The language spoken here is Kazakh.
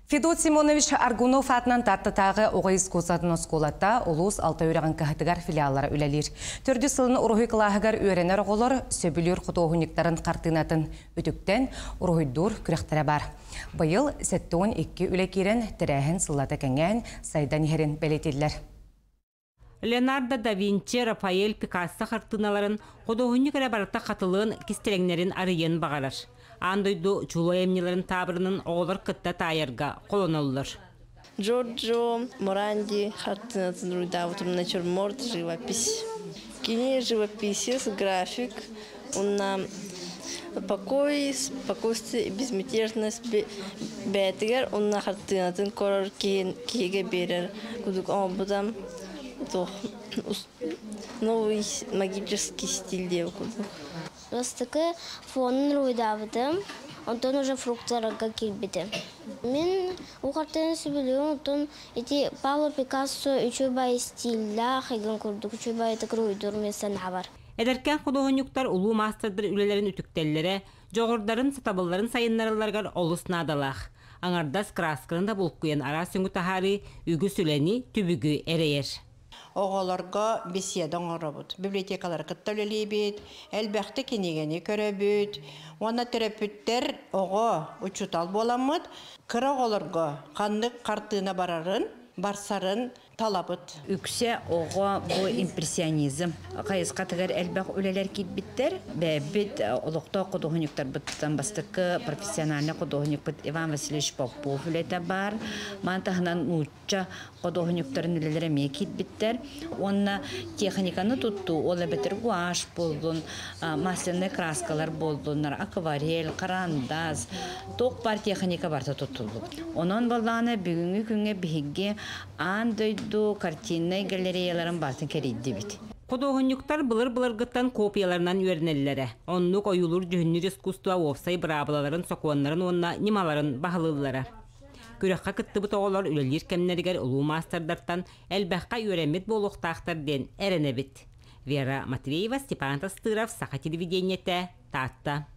Федот Симонович Аргунов атынан таттатағы оғайыз көзатын осколатта олус алта өріған кахытыгар филиаллары үлелер. Төрді сылын ұрғый қылағығар өренер оғылыр, сөбілер құтоғынықтарын қартынатын өтіктен ұрғыйдур күректері бар. Бұйыл 7-12 үлекерін тірәхін сыллаты кәнген сайдан ерін бәлетелер. Leonardo da Vinci, Rafael, Picasso қартыналарын құтоғынықара барытта қатылығын кестелеңнерін арыйын бағарар. Андойду чуло эмнелерин табырынын оғылар кытта тайырға қолонолылар. Джорджо Моранди хартынатын руйдавутым натюрморт, живопись. Кини живописец, график, спокойствие и безмятежность бәтігер, онна хартынатын корор кейге берер. Кудук обудам новый магический стиль деп кудук. Растыкы фонын руйдавыдым, онтон уже фруктларға келбеді. Мен уқартын сөбілуім, онтон Пабло Пикассо үші бай стилля қайгын көрдік, үші бай тік руйдыр месен хабар. Эдеркен құдығынюктар ұлу мастырдыр үлелерін үтіктеллері, жоғырдарын сатабыларын сайынларыларғар олысына адалақ. Аңардас краскарында бұлққыян ара сөңгі тахары үгі сүлені түбігі әрейер. Оғаларға беседа оңырабыд. Библиотекалар кытталылы бет, әлбәқті кенегені көрәбіт. Оны терапевттер оға ұчутал боламыд. Кыр оғаларға қандық қартына барсарын талабыд. Үксе оға бұл импрессионизм. Қайызға тігер әлбәқ өлелер кетбіттер. Бәбіт олықта құдығынықтар бұттан бастықы профессиональны құдығынық Иван Васильевич Попов үлеті бар. Мантағынан ұтча құдығынықтарын үлелері ме кетбіттер. Онна техниканы тұтту. Олы бітір гуаш болдың, масляны краскалар болдыңдар, акварель, қарандаз. Тоқ бар техника барта тұттылды. Онын болдағаны бүгінгі күнге бігге андойду картинный галереяларын бартын керейді бит. Құдығынюктар бұлыр-бұлырғыттан копияларынан үйернелілері. Онлық ойылыр жүхіннер искусства офсай брабылаларын, соқуанларын, онна немаларын бағылылары. Көріққа күтті бұт оғылар үлелер кәмнерігер ұлу мастардартан әлбәққа үйеремет болуқтақтар ден әріне бит. Вера Матвеева, Степан Тастыров, Саха телевидениеті, Татта.